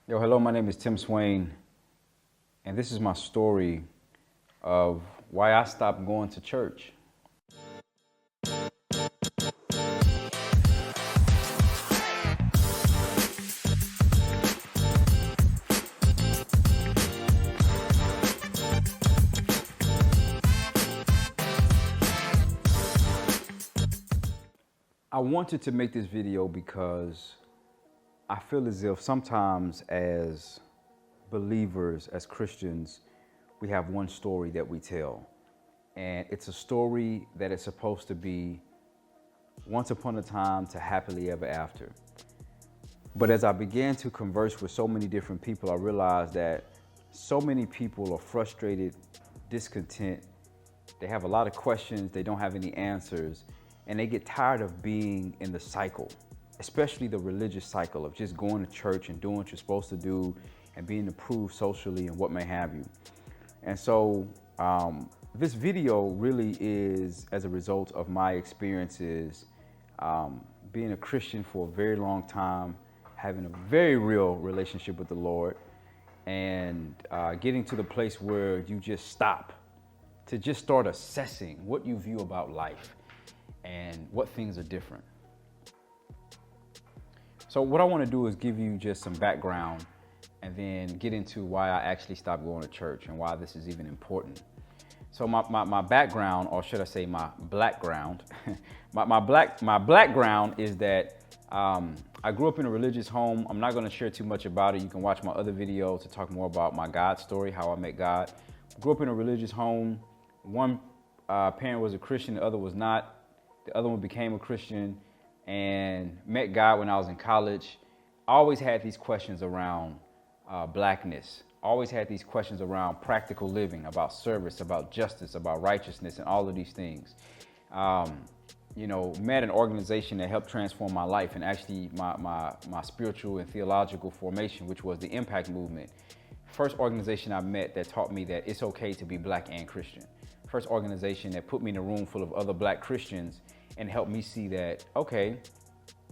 Yo, hello, my name is Tim Swain, and this is my story of why I stopped going to church. I wanted to make this video because I feel as if sometimes as believers, as Christians, we have one story that we tell. And it's a story that is supposed to be once upon a time to happily ever after. But as I began to converse with so many different people, I realized that so many people are frustrated, discontent. They have a lot of questions, they don't have any answers, and they get tired of being in the cycle, especially the religious cycle of just going to church and doing what you're supposed to do and being approved socially and what may have you. And so this video really is as a result of my experiences being a Christian for a very long time, having a very real relationship with the Lord, and getting to the place where you just stop to just start assessing what you view about life and what things are different. So what I want to do is give you just some background and then get into why I actually stopped going to church and why this is even important. So my background, or should I say my blackground, my blackground is that I grew up in a religious home. I'm not going to share too much about it. You can watch my other videos to talk more about my God story, how I met God. Grew up in a religious home. One parent was a Christian, the other was not. The other one became a Christian and met God when I was in college. I always had these questions around blackness. Always had these questions around practical living, about service, about justice, about righteousness, and all of these things. Met an organization that helped transform my life and actually my spiritual and theological formation, which was the Impact Movement. First organization I met that taught me that it's okay to be black and Christian. First organization that put me in a room full of other black Christians and helped me see that, okay,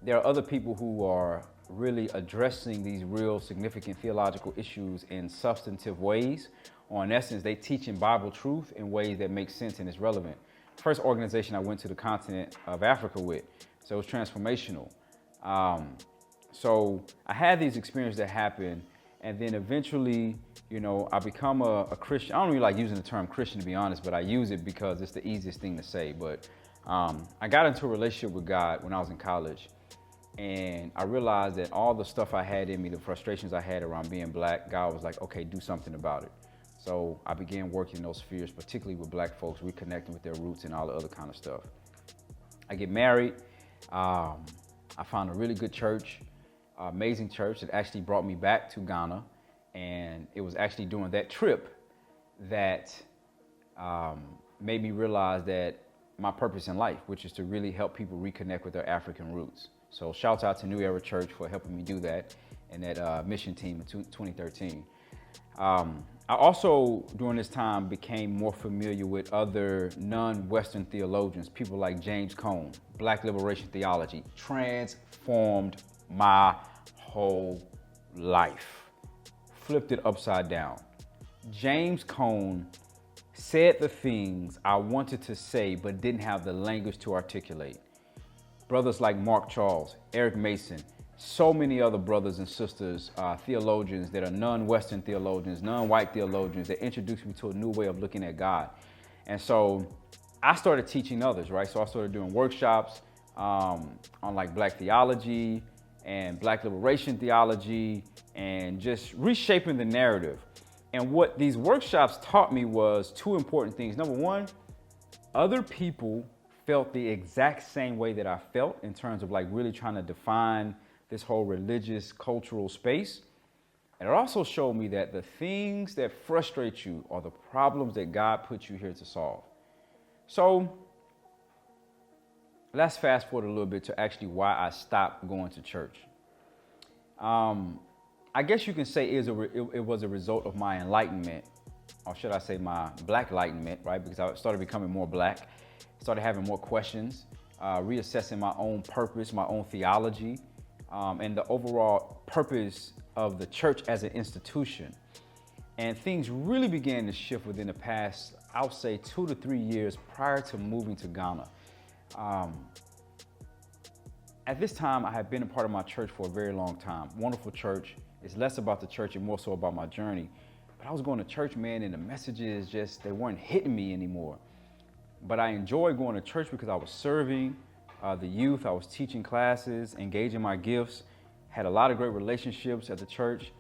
there are other people who are really addressing these real significant theological issues in substantive ways, or in essence, they teach in Bible truth in ways that make sense and is relevant. First organization I went to the continent of Africa with, so it was transformational. So I had these experiences that happened, and then eventually, I become a Christian. I don't really like using the term Christian, to be honest, but I use it because it's the easiest thing to say. But I got into a relationship with God when I was in college. And I realized that all the stuff I had in me, the frustrations I had around being black, God was like, okay, do something about it. So I began working in those spheres, particularly with black folks, reconnecting with their roots and all the other kind of stuff. I get married. I found a really good church, amazing church that actually brought me back to Ghana. And it was actually during that trip that made me realize that my purpose in life, which is to really help people reconnect with their African roots. So shouts out to New Era Church for helping me do that and that mission team in 2013. I also, during this time, became more familiar with other non-Western theologians, people like James Cone. Black liberation theology transformed my whole life, flipped it upside down. James Cone said the things I wanted to say but didn't have the language to articulate. Brothers like Mark Charles, Eric Mason, so many other brothers and sisters, theologians that are non-Western theologians, non-white theologians that introduced me to a new way of looking at God. And so I started teaching others, right? So I started doing workshops on like black theology and black liberation theology and just reshaping the narrative. And what these workshops taught me was two important things. Number one, other people felt the exact same way that I felt in terms of like really trying to define this whole religious cultural space. And it also showed me that the things that frustrate you are the problems that God put you here to solve. So let's fast forward a little bit to actually why I stopped going to church. I guess you can say it was a result of my enlightenment, or should I say my black enlightenment, right? Because I started becoming more black, started having more questions, reassessing my own purpose, my own theology, and the overall purpose of the church as an institution. And things really began to shift within the past, I'll say 2 to 3 years prior to moving to Ghana. At this time, I had been a part of my church for a very long time. Wonderful church. It's less about the church and more so about my journey. But I was going to church, man, and the messages just, they weren't hitting me anymore. But I enjoyed going to church because I was serving the youth. I was teaching classes, engaging my gifts, had a lot of great relationships at the church.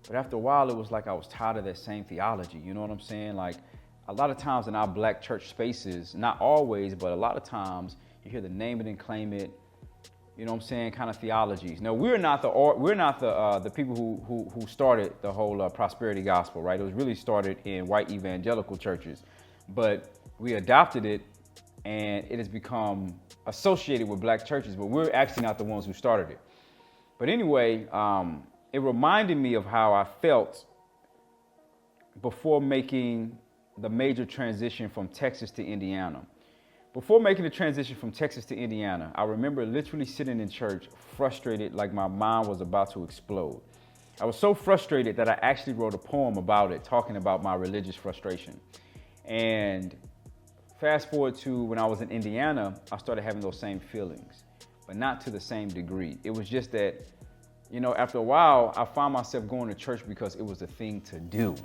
But after a while, it was like I was tired of that same theology. You know what I'm saying? Like a lot of times in our Black church spaces, not always, but a lot of times you hear the name it and claim it, you know what I'm saying, kind of theologies. Now, we're not the people who started the whole prosperity gospel, right? It was really started in white evangelical churches, but we adopted it and it has become associated with Black churches, but we're actually not the ones who started it. But anyway, it reminded me of how I felt before making the major transition from Texas to Indiana. Before making the transition from Texas to Indiana, I remember literally sitting in church frustrated, like my mind was about to explode. I was so frustrated that I actually wrote a poem about it, talking about my religious frustration. And fast forward to when I was in Indiana, I started having those same feelings, but not to the same degree. It was just that, you know, after a while, I found myself going to church because it was the thing to do.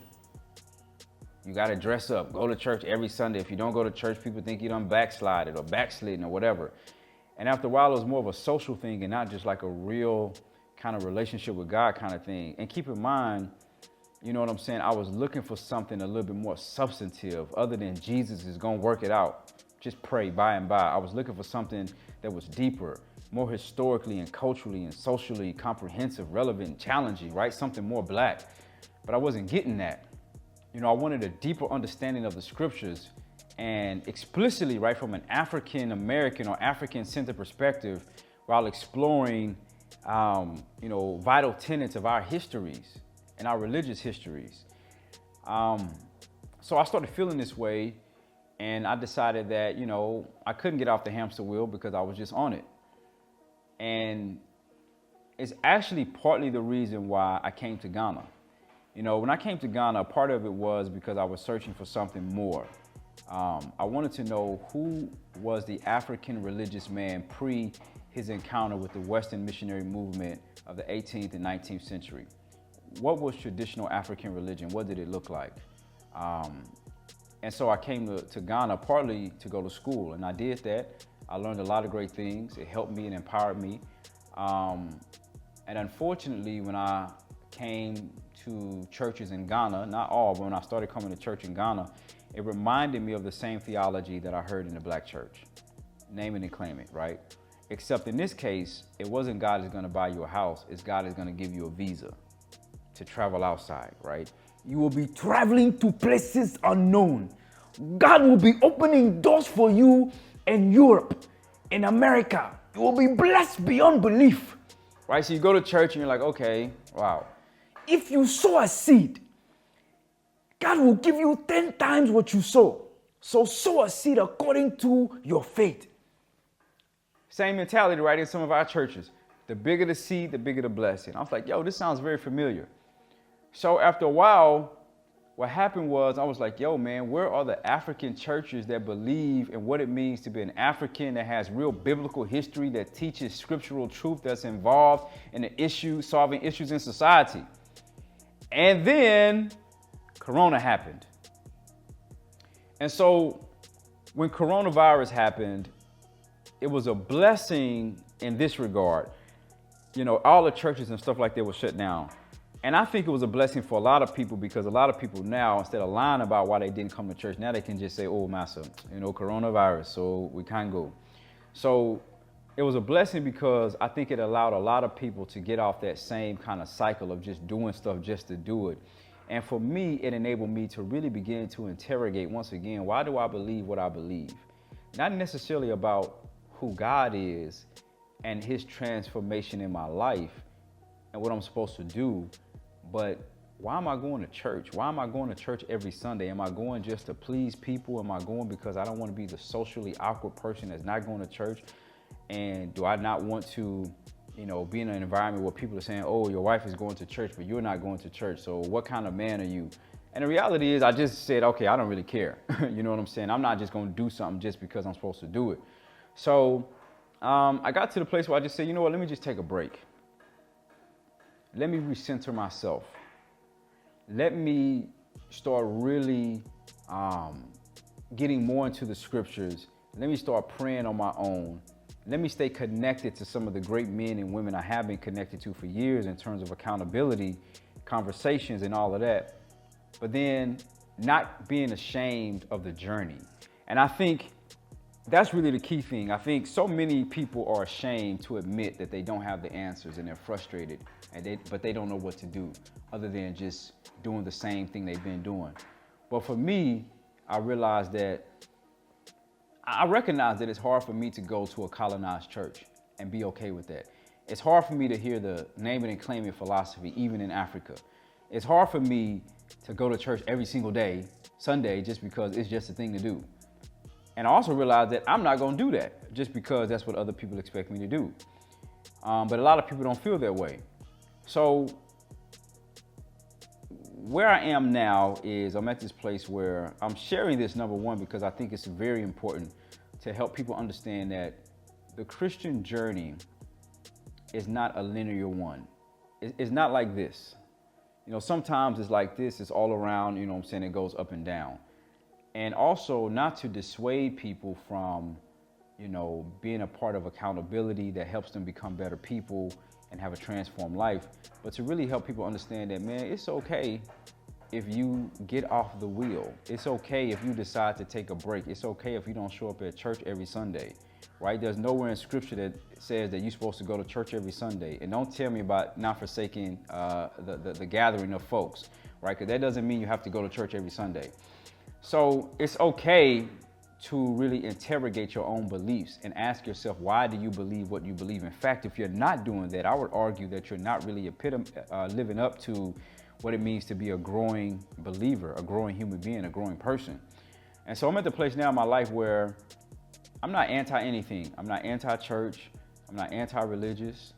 You got to dress up, go to church every Sunday. If you don't go to church, people think you done backslided or backslidden or whatever. And after a while, it was more of a social thing and not just like a real kind of relationship with God kind of thing. And keep in mind, you know what I'm saying? I was looking for something a little bit more substantive other than Jesus is going to work it out. Just pray by and by. I was looking for something that was deeper, more historically and culturally and socially comprehensive, relevant, challenging, right? Something more Black. But I wasn't getting that. You know, I wanted a deeper understanding of the scriptures and explicitly, right, from an African American or African centered perspective while exploring, you know, vital tenets of our histories and our religious histories. So I started feeling this way and I decided that, you know, I couldn't get off the hamster wheel because I was just on it. And it's actually partly the reason why I came to Ghana. You know, when I came to Ghana, part of it was because I was searching for something more. I wanted to know who was the African religious man pre his encounter with the Western missionary movement of the 18th and 19th century. What was traditional African religion? What did it look like? And so I came to Ghana partly to go to school, and I did that. I learned a lot of great things. It helped me and empowered me. And unfortunately, when I came to churches in Ghana, not all, but when I started coming to church in Ghana, it reminded me of the same theology that I heard in the Black church. Name it and claim it, right? Except in this case, it wasn't God is going to buy you a house, it's God is going to give you a visa to travel outside, right? You will be traveling to places unknown. God will be opening doors for you in Europe, in America. You will be blessed beyond belief, right? So you go to church and you're like, okay, wow. If you sow a seed, God will give you 10 times what you sow. So sow a seed according to your faith. Same mentality, right, in some of our churches. The bigger the seed, the bigger the blessing. I was like, yo, this sounds very familiar. So after a while, what happened was I was like, yo, man, where are the African churches that believe in what it means to be an African, that has real biblical history, that teaches scriptural truth, that's involved in the issue, solving issues in society? And then Corona happened. And so when coronavirus happened, it was a blessing in this regard. You know, all the churches and stuff like that were shut down. And I think it was a blessing for a lot of people because a lot of people now, instead of lying about why they didn't come to church, now they can just say, oh, master, you know, coronavirus, so we can't go. So it was a blessing because I think it allowed a lot of people to get off that same kind of cycle of just doing stuff just to do it. And for me, it enabled me to really begin to interrogate once again, why do I believe what I believe? Not necessarily about who God is and his transformation in my life and what I'm supposed to do, but why am I going to church? Why am I going to church every Sunday? Am I going just to please people? Am I going because I don't want to be the socially awkward person that's not going to church? And do I not want to, being in an environment where people are saying, oh, your wife is going to church, but you're not going to church. So what kind of man are you? And the reality is I just said, okay, I don't really care. You know what I'm saying? I'm not just going to do something just because I'm supposed to do it. So I got to the place where I just said, you know what, let me just take a break. Let me recenter myself. Let me start really getting more into the scriptures. Let me start praying on my own. Let me stay connected to some of the great men and women I have been connected to for years in terms of accountability, conversations, and all of that. But then not being ashamed of the journey. And I think that's really the key thing. I think so many people are ashamed to admit that they don't have the answers and they're frustrated, but they don't know what to do other than just doing the same thing they've been doing. But for me, I recognize that it's hard for me to go to a colonized church and be okay with that. It's hard for me to hear the name it and claim it philosophy, even in Africa. It's hard for me to go to church every single day, Sunday, just because it's just a thing to do. And I also realize that I'm not going to do that just because that's what other people expect me to do. But a lot of people don't feel that way. So where I am now is I'm at this place where I'm sharing this, number one, because I think it's very important to help people understand that the Christian journey is not a linear one. It's not like this. Sometimes it's like this, it's all around, it goes up and down. And also not to dissuade people from, being a part of accountability that helps them become better people and have a transformed life, but to really help people understand that, man, it's okay if you get off the wheel. It's okay if you decide to take a break. It's okay if you don't show up at church every Sunday, right? There's nowhere in scripture that says that you're supposed to go to church every Sunday. And don't tell me about not forsaking the gathering of folks, right? Because that doesn't mean you have to go to church every Sunday. So it's okay to really interrogate your own beliefs and ask yourself, why do you believe what you believe? In fact, if you're not doing that, I would argue that you're not really living up to what it means to be a growing believer, a growing human being, a growing person. And so I'm at the place now in my life where I'm not anti-anything. I'm not anti-church. I'm not anti-religious.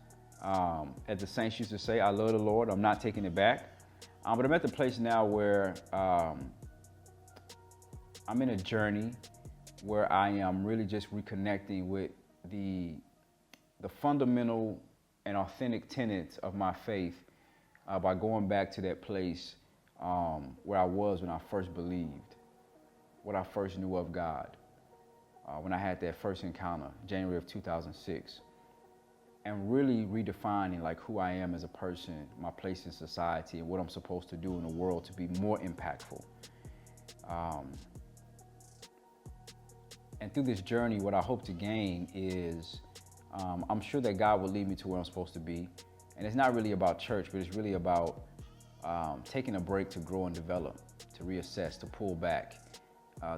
As the saints used to say, I love the Lord. I'm not taking it back. But I'm at the place now where I'm in a journey where I am really just reconnecting with the fundamental and authentic tenets of my faith by going back to that place where I was when I first believed, what I first knew of God, when I had that first encounter, January of 2006, and really redefining like who I am as a person, my place in society, and what I'm supposed to do in the world to be more impactful. And through this journey, what I hope to gain is, I'm sure that God will lead me to where I'm supposed to be. And it's not really about church, but it's really about taking a break to grow and develop, to reassess, to pull back,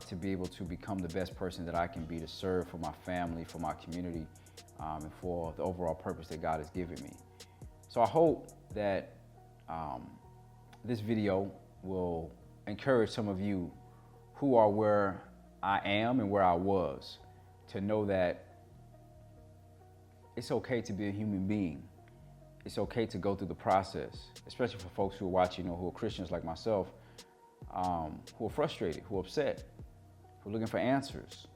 to be able to become the best person that I can be, to serve for my family, for my community, and for the overall purpose that God has given me. So I hope that this video will encourage some of you who are where I am and where I was, to know that it's okay to be a human being. It's okay to go through the process, especially for folks who are watching, who are Christians like myself, who are frustrated, who are upset, who are looking for answers,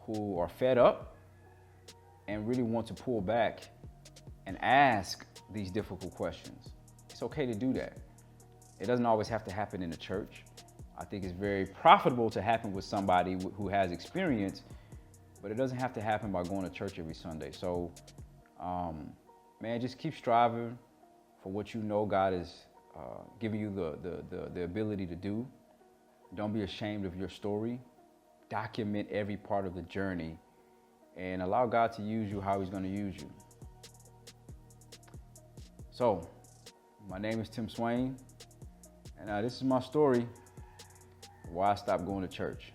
who are fed up and really want to pull back and ask these difficult questions. It's okay to do that. It doesn't always have to happen in the church. I think it's very profitable to happen with somebody who has experience, but it doesn't have to happen by going to church every Sunday. So, man, just keep striving for what you know God is giving you the ability to do. Don't be ashamed of your story. Document every part of the journey and allow God to use you how He's going to use you. So, my name is Tim Swain, and this is my story, why I stopped going to church.